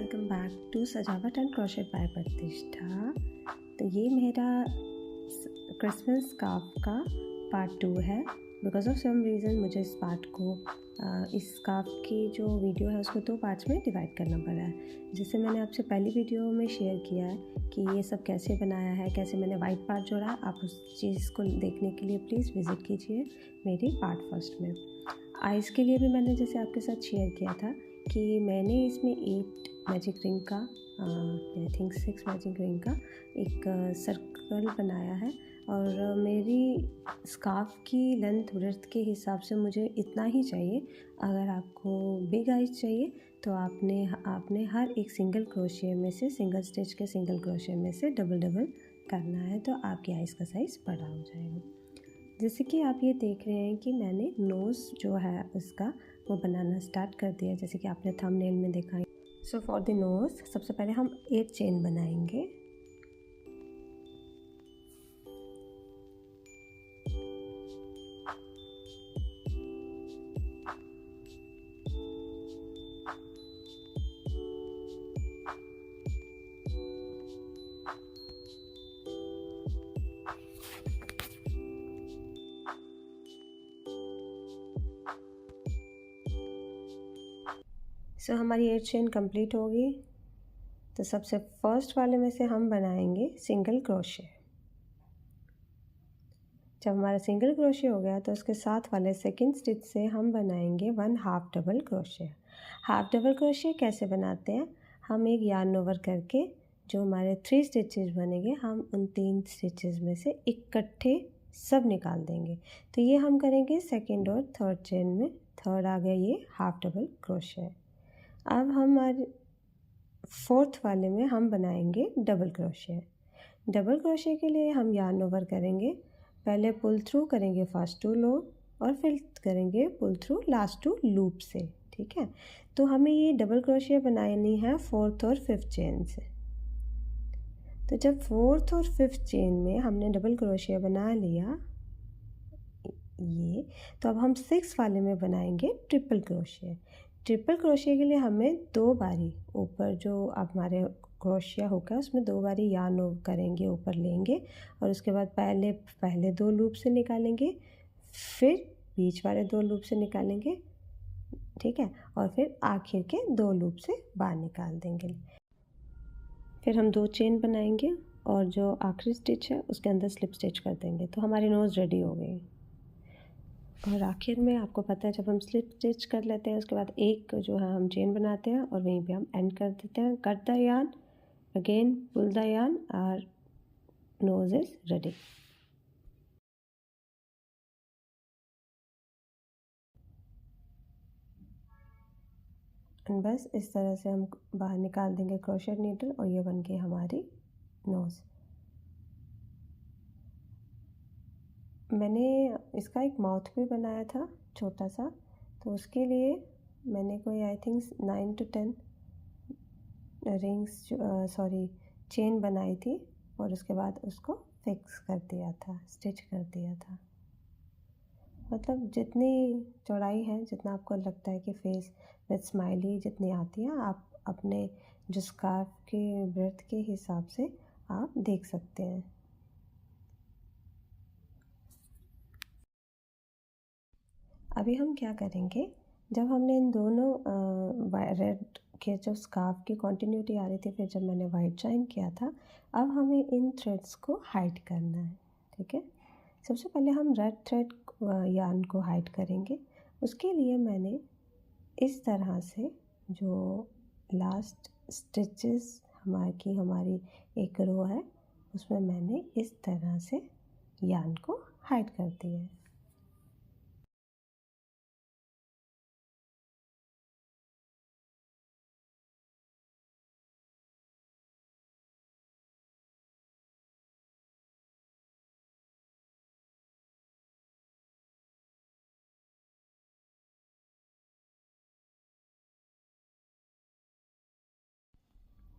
Welcome back to सजावट and crochet bye प्रतिष्ठा। तो ये मेरा क्रिसमस स्कार्फ का पार्ट 2 है। बिकॉज ऑफ सम रीज़न मुझे इस पार्ट को इस स्कार्फ की जो वीडियो है उसको 2 पार्ट्स में डिवाइड करना पड़ा है। जिससे मैंने आपसे पहली वीडियो में शेयर किया है कि ये सब कैसे बनाया है, कैसे मैंने वाइट पार्ट जोड़ा है। आप उस चीज़ को देखने के लिए प्लीज़ विज़िट कीजिए मेरी पार्ट फर्स्ट में। आइज़ के लिए भी मैंने जैसे आपके साथ शेयर किया था कि मैंने इसमें 8 मैजिक रिंग का आई थिंक 6 मैजिक रिंग का एक सर्कल बनाया है। और मेरी स्कार्फ की लेंथ ब्रेड्थ के हिसाब से मुझे इतना ही चाहिए। अगर आपको बिग आइज़ चाहिए तो आपने हर एक सिंगल क्रोशिया में से सिंगल स्टिच के सिंगल क्रोशिया में से डबल डबल करना है, तो आपकी आइज़ का साइज़ बड़ा हो जाएगा। जैसे कि आप ये देख रहे हैं कि मैंने नोज़ जो है उसका वो बनाना स्टार्ट कर दिया, जैसे कि आपने थंबनेल में देखा। सो फॉर द नोज़ सबसे पहले हम 8 चेन बनाएंगे। सो हमारी 8 चेन कंप्लीट होगी। तो सबसे फर्स्ट वाले में से हम बनाएंगे सिंगल क्रोशे। जब हमारा सिंगल क्रोशे हो गया तो उसके साथ वाले सेकंड स्टिच से हम बनाएंगे 1 half double crochet. Half double crochet कैसे बनाते हैं, हम एक यार्न ओवर करके जो हमारे 3 स्टिचेस बनेंगे हम उन 3 स्टिचेस में से इकट्ठे सब निकाल देंगे। तो ये हम करेंगे सेकंड और थर्ड चेन में। थर्ड आ गया ये हाफ डबल क्रोशे। अब हमारे फोर्थ वाले में हम बनाएंगे डबल क्रोशे। डबल क्रोशे के लिए हम यार्न ओवर करेंगे, पहले पुल थ्रू करेंगे फर्स्ट 2 लूप और फिर करेंगे पुल थ्रू लास्ट 2 लूप से। ठीक है, तो हमें ये डबल क्रोशे बनानी है 4th और 5th चेन से। तो जब 4th और 5th चेन में हमने डबल क्रोशे बना लिया ये, तो अब हम 6 वाले में बनाएंगे ट्रिपल क्रोशे। ट्रिपल क्रोशे के लिए हमें 2 बारी ऊपर जो अब हमारे क्रोशिया होगा उसमें 2 बारी यार्न ओवर करेंगे, ऊपर लेंगे और उसके बाद पहले 2 लूप से निकालेंगे, फिर बीच वाले 2 लूप से निकालेंगे, ठीक है, और फिर आखिर के 2 लूप से बाहर निकाल देंगे। फिर हम 2 चेन बनाएंगे और जो आखिरी स्टिच है उसके अंदर स्लिप स्टिच कर देंगे। तो हमारी नोज़ रेडी हो गई। और आखिर में आपको पता है जब हम स्लिप स्टिच कर लेते हैं उसके बाद एक जो है हम चेन बनाते हैं और वहीं पे हम एंड कर देते हैं। Cut the yarn, again pull the yarn, और नोज इज रेडी। बस इस तरह से हम बाहर निकाल देंगे क्रोशेट नीडल और ये बन गई हमारी नोज़। मैंने इसका एक माउथ भी बनाया था छोटा सा, तो उसके लिए मैंने कोई I think 9 to 10 rings chain बनाई थी और उसके बाद उसको फिक्स कर दिया था, स्टिच कर दिया था। मतलब जितनी चौड़ाई है, जितना आपको लगता है कि फेस विद स्माइली जितनी आती है, आप अपने जो स्कार्फ के ब्रेड्थ के हिसाब से आप देख सकते हैं। अभी हम क्या करेंगे, जब हमने इन दोनों रेड के जो स्कार्फ की कंटिन्यूटी आ रही थी, फिर जब मैंने वाइट ज्वाइन किया था, अब हमें इन थ्रेड्स को हाइड करना है। ठीक है, सबसे पहले हम रेड थ्रेड यार्न को हाइड करेंगे। उसके लिए मैंने इस तरह से जो लास्ट स्टिचेस हमारी एक रो है उसमें मैंने इस तरह से यार्न को हाइड कर दिया है।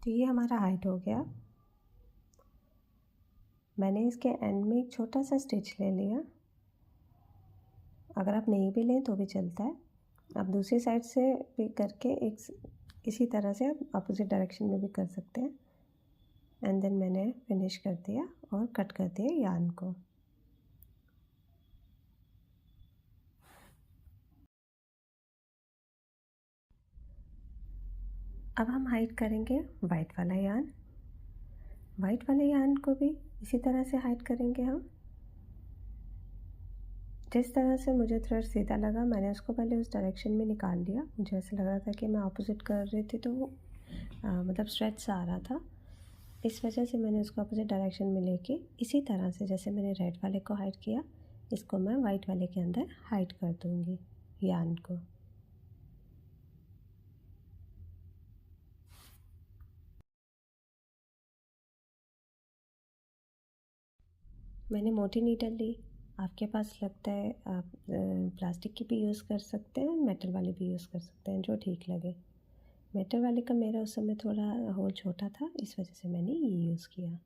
तो ये हमारा हाइड हो गया। मैंने इसके एंड में एक छोटा सा स्टिच ले लिया, अगर आप नहीं भी लें तो भी चलता है। आप दूसरी साइड से भी करके एक इसी तरह से आप अपोजिट डायरेक्शन में भी कर सकते हैं। एंड देन मैंने फिनिश कर दिया और कट कर दिया यार्न को। अब हम हाइड करेंगे वाइट वाला यार्न। वाइट वाले यार्न को भी इसी तरह से हाइड करेंगे हम। जिस तरह से मुझे थ्रेड सीधा लगा मैंने उसको पहले उस डायरेक्शन में निकाल लिया। मुझे ऐसा लग रहा था कि मैं ऑपोजिट कर रही थी तो वो मतलब स्ट्रेच आ रहा था, इस वजह से मैंने उसको अपोजिट डायरेक्शन में लेके इसी तरह से जैसे मैंने रेड वाले को हाइड किया, इसको मैं वाइट वाले के अंदर हाइड कर दूँगी यार्न को। मैंने मोटी नीडल ली। आपके पास लगता है आप प्लास्टिक की भी यूज़ कर सकते हैं, मेटल वाली भी यूज़ कर सकते हैं, जो ठीक लगे। मेटल वाले का मेरा उस समय थोड़ा होल छोटा था, इस वजह से मैंने ये यूज़ किया।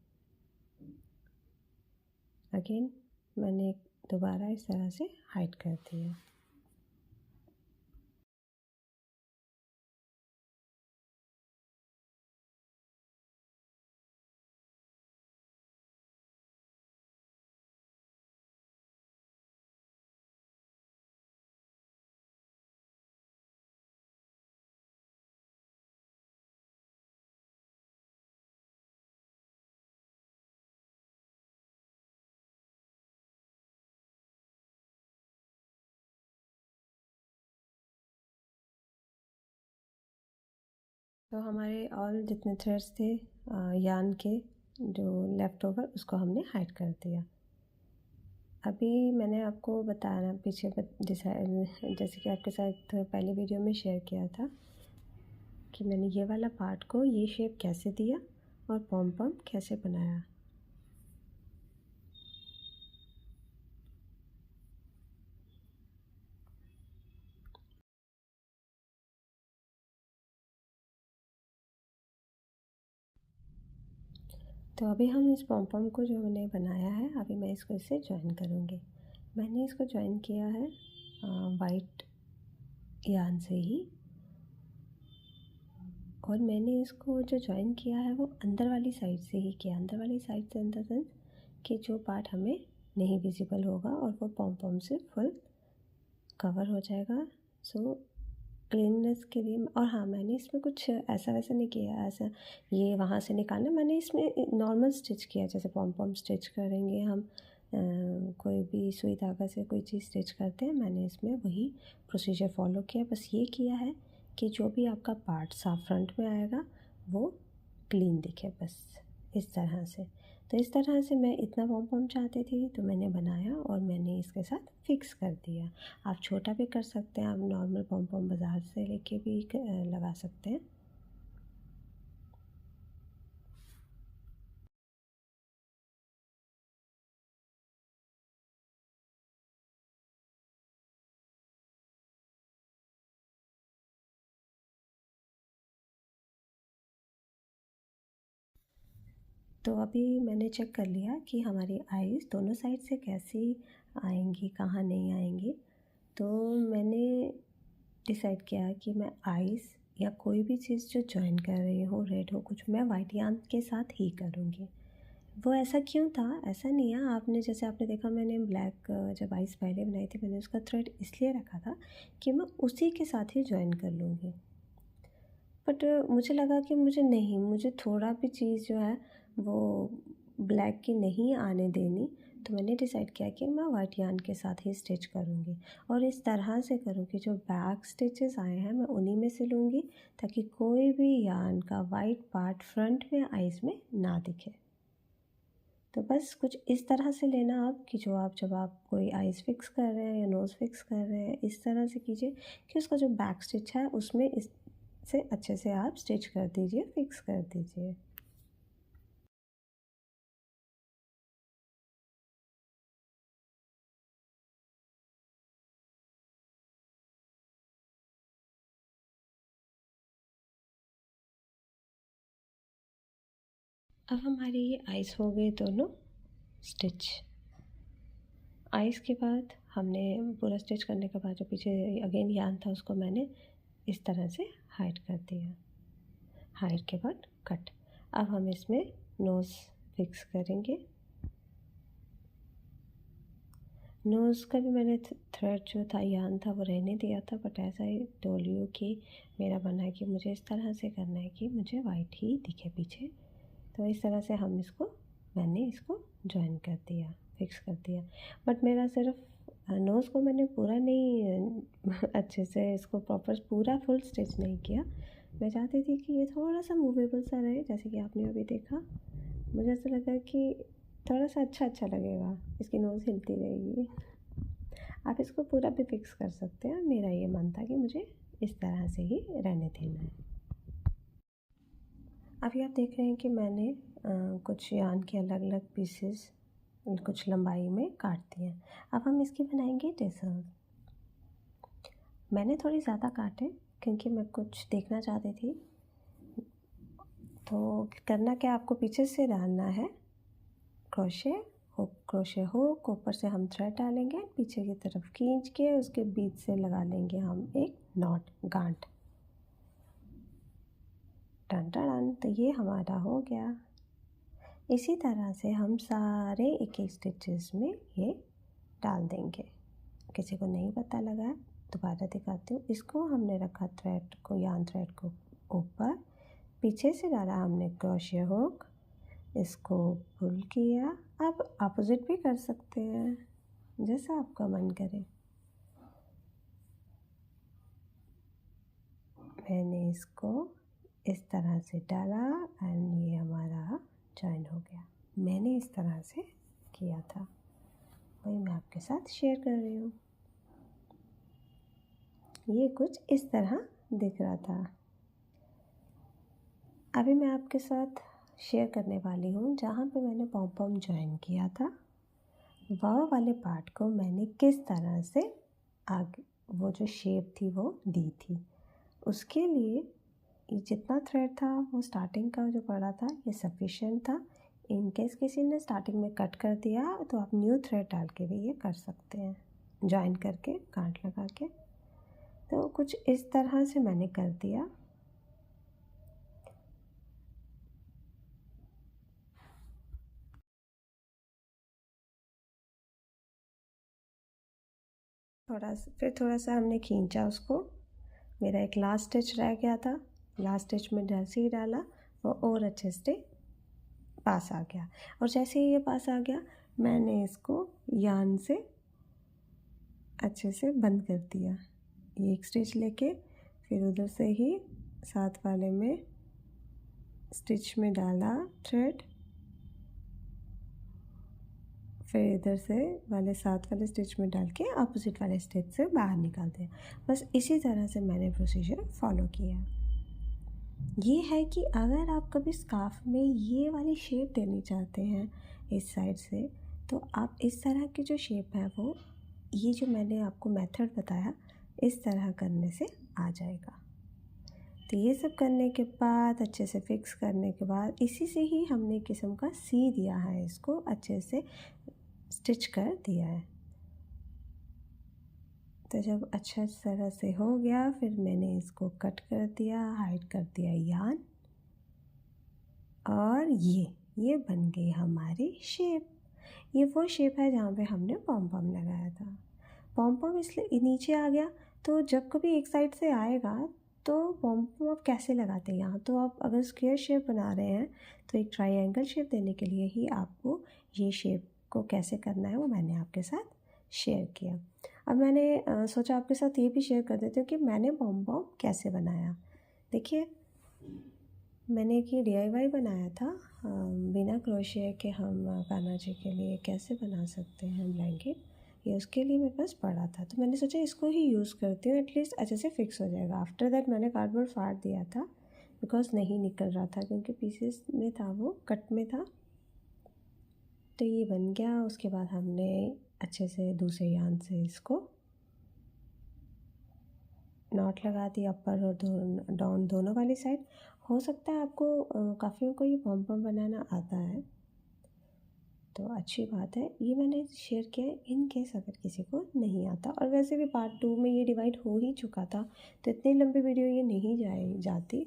अगेन मैंने दोबारा इस तरह से हाइड कर दिया। तो हमारे ऑल जितने थ्रेड्स थे यार्न के जो लेफ़्ट ओवर, उसको हमने हाइड कर दिया। अभी मैंने आपको बताया पीछे जैसे कि आपके साथ पहले वीडियो में शेयर किया था कि मैंने ये वाला पार्ट को ये शेप कैसे दिया और पॉम पॉम कैसे बनाया। तो अभी हम इस पॉम पॉम को जो मैंने बनाया है, अभी मैं इसको इससे जॉइन करूँगी। मैंने इसको जॉइन किया है वाइट यार्न से ही, और मैंने इसको जो जॉइन किया है वो अंदर वाली साइड से ही किया। अंदर वाली साइड से इन द सेंस कि जो पार्ट हमें नहीं विजिबल होगा और वो पॉम पॉम से फुल कवर हो जाएगा। सो क्लीननेस के लिए, और हाँ मैंने इसमें कुछ ऐसा वैसा नहीं किया, ऐसा ये वहाँ से निकालना, मैंने इसमें नॉर्मल स्टिच किया जैसे पॉम पॉम स्टिच करेंगे हम कोई भी सुई धागा से कोई चीज़ स्टिच करते हैं, मैंने इसमें वही प्रोसीजर फॉलो किया। बस ये किया है कि जो भी आपका पार्ट साफ फ्रंट में आएगा वो क्लीन दिखे, बस इस तरह से। तो इस तरह से मैं इतना पॉम पॉम चाहती थी तो मैंने बनाया और मैंने इसके साथ फिक्स कर दिया। आप छोटा भी कर सकते हैं, आप नॉर्मल पॉम पॉम बाज़ार से लेके भी लगा सकते हैं। तो अभी मैंने चेक कर लिया कि हमारी आईज़ दोनों साइड से कैसी आएंगी, कहाँ नहीं आएंगी। तो मैंने डिसाइड किया कि मैं आईज़ या कोई भी चीज़ जो जॉइन कर रही हूँ, रेड हो कुछ, मैं वाइट यार्न के साथ ही करूँगी। वो ऐसा क्यों था, ऐसा नहीं है, आपने जैसे आपने देखा मैंने ब्लैक जब आइज़ पहले बनाई थी मैंने उसका थ्रेड इसलिए रखा था कि मैं उसी के साथ ही जॉइन कर लूँगी। बट मुझे लगा कि मुझे थोड़ा भी चीज़ जो है वो ब्लैक की नहीं आने देनी, तो मैंने डिसाइड किया कि मैं वाइट यार्न के साथ ही स्टिच करूँगी और इस तरह से करूँगी जो बैक स्टिचेस आए हैं मैं उन्हीं में से लूँगी ताकि कोई भी यार्न का वाइट पार्ट फ्रंट में आइज़ में ना दिखे। तो बस कुछ इस तरह से लेना आप कि जब आप कोई आइज़ फिक्स कर रहे हैं या नोज़ फिक्स कर रहे हैं, इस तरह से कीजिए कि उसका जो बैक स्टिच है उसमें इस से अच्छे से आप स्टिच कर दीजिए, फिक्स कर दीजिए। अब हमारी ये आइज़ हो गई दोनों स्टिच। आइज़ के बाद हमने पूरा स्टिच करने के बाद जो पीछे अगेन यार्न था उसको मैंने इस तरह से हाइड कर दिया। हाइट के बाद कट। अब हम इसमें नोज़ फिक्स करेंगे। नोज़ का भी मैंने थ्रेड जो था यान था वो रहने दिया था, बट ऐसा ही टोल्ड यू कि मेरा बनना है कि मुझे इस तरह से करना है कि मुझे वाइट ही दिखे पीछे। तो इस तरह से मैंने इसको जॉइन कर दिया, फिक्स कर दिया। बट मेरा सिर्फ नोज़ को मैंने पूरा नहीं अच्छे से इसको प्रॉपर पूरा फुल स्टिच नहीं किया। मैं चाहती थी कि ये थोड़ा सा मूवेबल सा रहे, जैसे कि आपने अभी देखा। मुझे ऐसा लगा कि थोड़ा सा अच्छा लगेगा, इसकी नोज़ हिलती रहेगी। आप इसको पूरा भी फिक्स कर सकते हैं। मेरा ये मन था कि मुझे इस तरह से ही रहने देना है। अभी आप देख रहे हैं कि मैंने कुछ यान के अलग अलग पीसेस कुछ लंबाई में काट दिए हैं। अब हम इसकी बनाएंगे टेसल्स। मैंने थोड़ी ज़्यादा काटे क्योंकि मैं कुछ देखना चाहती थी। तो करना क्या, आपको पीछे से डालना है क्रोशे हुक, ऊपर से हम थ्रेड डालेंगे, पीछे की तरफ खींच के उसके बीच से लगा लेंगे हम एक नॉट, गांठ। टन टन, तो ये हमारा हो गया। इसी तरह से हम सारे एक एक स्टिचेस में ये डाल देंगे। किसी को नहीं पता लगा, दोबारा दिखाती हूँ। इसको हमने रखा थ्रेड को, यान थ्रेड को ऊपर, पीछे से डाला हमने क्रोशे हुक, इसको पुल किया। आप अपोजिट भी कर सकते हैं, जैसा आपका मन करे। मैंने इसको इस तरह से डाला एंड ये हमारा जॉइन हो गया। मैंने इस तरह से किया था, वही मैं आपके साथ शेयर कर रही हूँ। ये कुछ इस तरह दिख रहा था। अभी मैं आपके साथ शेयर करने वाली हूँ जहाँ पे मैंने पॉम पॉम जॉइन किया था, वह वाले पार्ट को मैंने किस तरह से आगे वो जो शेप थी वो दी थी। उसके लिए ये जितना थ्रेड था वो स्टार्टिंग का जो पड़ा था ये सफिशिएंट था। इन केस किसी ने स्टार्टिंग में कट कर दिया तो आप न्यू थ्रेड डाल के भी ये कर सकते हैं, जॉइन करके गांठ लगा के। तो कुछ इस तरह से मैंने कर दिया। थोड़ा सा हमने खींचा उसको। मेरा एक लास्ट स्टिच रह गया था, लास्ट स्टिच में जैसे ही डाला वो और अच्छे से पास आ गया। और जैसे ही ये पास आ गया मैंने इसको यान से अच्छे से बंद कर दिया। ये एक स्टिच लेके फिर उधर से ही साथ वाले में स्टिच में डाला थ्रेड, फिर इधर से वाले साथ वाले स्टिच में डाल के अपोजिट वाले स्टिच से बाहर निकाल दिया। बस इसी तरह से मैंने प्रोसीजर फॉलो किया। ये है कि अगर आप कभी स्कार्फ में ये वाली शेप देनी चाहते हैं इस साइड से, तो आप इस तरह की जो शेप है वो, ये जो मैंने आपको मेथड बताया, इस तरह करने से आ जाएगा। तो ये सब करने के बाद, अच्छे से फिक्स करने के बाद, इसी से ही हमने किस्म का सी दिया है, इसको अच्छे से स्टिच कर दिया है। तो जब अच्छा तरह से हो गया फिर मैंने इसको कट कर दिया, हाइड कर दिया यान, और ये बन गई हमारी शेप। ये वो शेप है जहाँ पे हमने पॉम पॉम लगाया था। पॉम पॉम इसलिए नीचे आ गया, तो जब कभी एक साइड से आएगा तो पॉम पॉम आप कैसे लगाते हैं। यहाँ तो आप अगर स्क्वायर शेप बना रहे हैं तो एक ट्रायंगल शेप देने के लिए ही आपको ये शेप को कैसे करना है वो मैंने आपके साथ शेयर किया। अब मैंने सोचा आपके साथ ये भी शेयर कर देती हूँ कि मैंने पॉम पॉम कैसे बनाया। देखिए, मैंने एक ये DIY बनाया था बिना क्रोशिया के। हम कान्हा जी के लिए कैसे बना सकते हैं ब्लैंकेट, ये उसके लिए मेरे पास पड़ा था, तो मैंने सोचा इसको ही यूज़ करती हूँ, एटलीस्ट अच्छे से फिक्स हो जाएगा। आफ्टर दैट मैंने कार्डबोर्ड फाड़ दिया था बिकॉज नहीं निकल रहा था, क्योंकि पीसेस में था, वो कट में था। तो ये बन गया। उसके बाद हमने अच्छे से दूसरे यान से इसको नॉट लगा दिया, अपर और डाउन दोनों वाली साइड। हो सकता है आपको काफ़ियों को ये पॉम पॉम बनाना आता है, तो अच्छी बात है। ये मैंने शेयर किया इन केस अगर किसी को नहीं आता। और वैसे भी पार्ट 2 में ये डिवाइड हो ही चुका था, तो इतनी लंबी वीडियो ये नहीं जाती।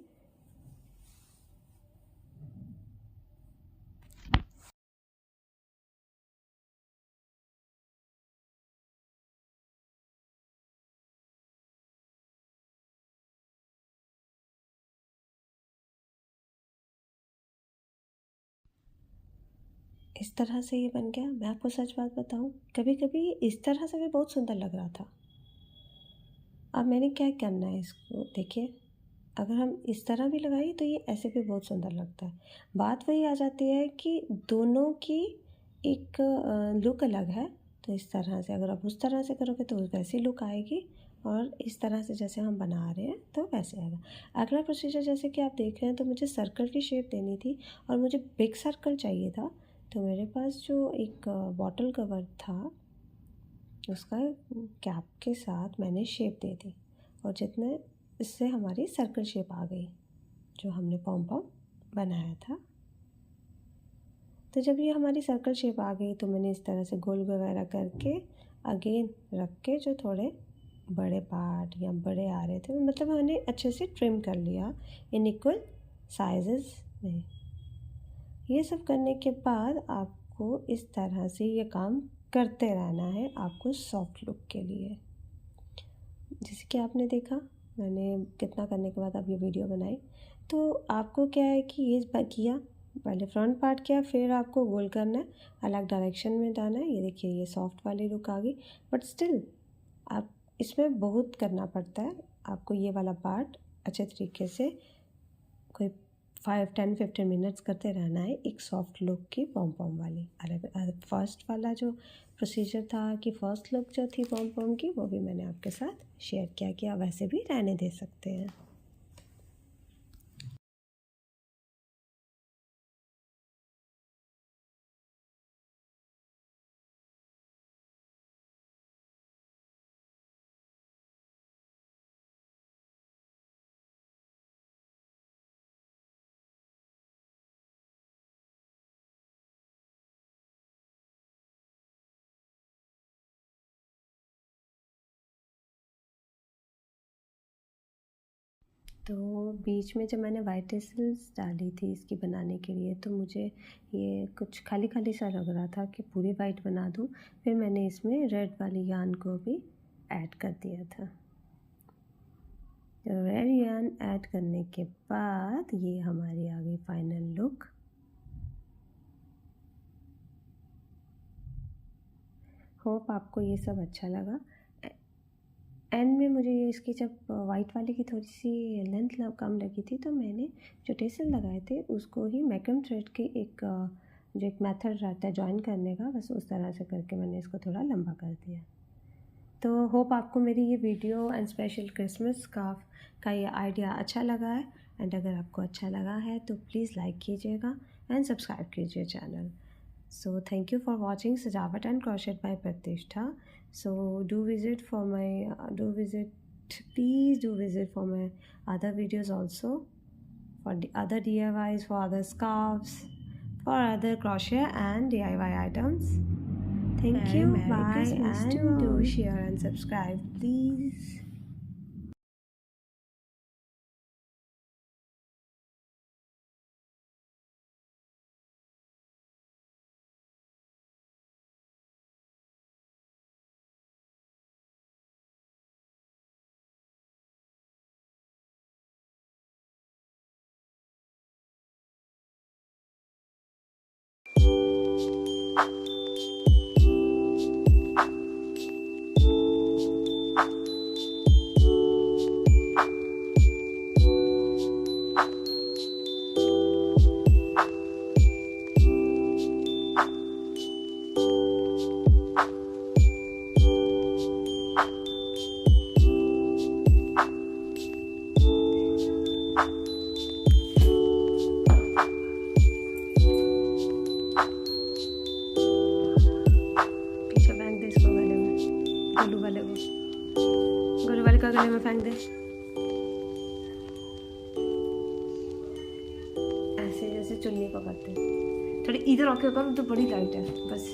इस तरह से ये बन गया। मैं आपको सच बात बताऊं, कभी कभी इस तरह से भी बहुत सुंदर लग रहा था। अब मैंने क्या करना है, इसको देखिए, अगर हम इस तरह भी लगाए तो ये ऐसे भी बहुत सुंदर लगता है। बात वही आ जाती है कि दोनों की एक लुक अलग है। तो इस तरह से अगर आप उस तरह से करोगे तो वैसी लुक आएगी, और इस तरह से जैसे हम बना रहे हैं तो वैसे आएगा। अगला प्रोसीजर जैसे कि आप देख रहे हैं, तो मुझे सर्कल की शेप देनी थी और मुझे बिग सर्कल चाहिए था। तो मेरे पास जो एक बॉटल कवर था, उसका कैप के साथ मैंने शेप दे दी, और जितने इससे हमारी सर्कल शेप आ गई जो हमने पॉम पॉम बनाया था। तो जब ये हमारी सर्कल शेप आ गई तो मैंने इस तरह से गोल वगैरह करके अगेन रख के जो थोड़े बड़े पार्ट या बड़े आ रहे थे, मतलब मैंने अच्छे से ट्रिम कर लिया इन इक्वल साइजेस में। ये सब करने के बाद आपको इस तरह से ये काम करते रहना है आपको सॉफ्ट लुक के लिए। जैसे कि आपने देखा मैंने कितना करने के बाद अब ये वीडियो बनाई। तो आपको क्या है कि ये किया, पहले फ्रंट पार्ट किया, फिर आपको गोल करना है, अलग डायरेक्शन में जाना है। ये देखिए ये सॉफ्ट वाली लुक आ गई, बट स्टिल आप इसमें बहुत करना पड़ता है। आपको ये वाला पार्ट अच्छे तरीके से कोई 5-10-15 मिनट्स करते रहना है एक सॉफ्ट लुक की पॉम पॉम वाली। अलग फर्स्ट वाला जो प्रोसीजर था कि फ़र्स्ट लुक जो थी पॉम पॉम की, वो भी मैंने आपके साथ शेयर किया कि आप वैसे भी रहने दे सकते हैं। तो बीच में जब मैंने वाइट टेसल्स डाली थी इसकी बनाने के लिए, तो मुझे ये कुछ खाली खाली सा लग रहा था कि पूरी वाइट बना दूँ। फिर मैंने इसमें रेड वाली यान को भी ऐड कर दिया था। तो रेड यान ऐड करने के बाद ये हमारी आ गई फाइनल लुक। होप आपको ये सब अच्छा लगा। एंड में मुझे इसकी जब वाइट वाले की थोड़ी सी लेंथ कम लगी थी, तो मैंने जो टेसल लगाए थे उसको ही मैक्रम थ्रेड के एक जो एक मेथड रहता है जॉइन करने का, बस उस तरह से करके मैंने इसको थोड़ा लंबा कर दिया। तो होप आपको मेरी ये video and special Christmas scarf का ये आइडिया अच्छा लगा है। एंड अगर आपको अच्छा लगा है तो प्लीज़ लाइक कीजिएगा एंड सब्सक्राइब कीजिए channel. So thank you for watching Sajawat and Crochet by Pratishtha. So please do visit for my other videos also, for the other DIYs, for other scarves, for other crochet and DIY items. Thank you, bye, and do share and subscribe please. Golu वाले का गले में फेंक दे। ऐसे जैसे चुन्नी पकड़ते, थोड़ी इधर आके कर तो बड़ी लाइट है बस।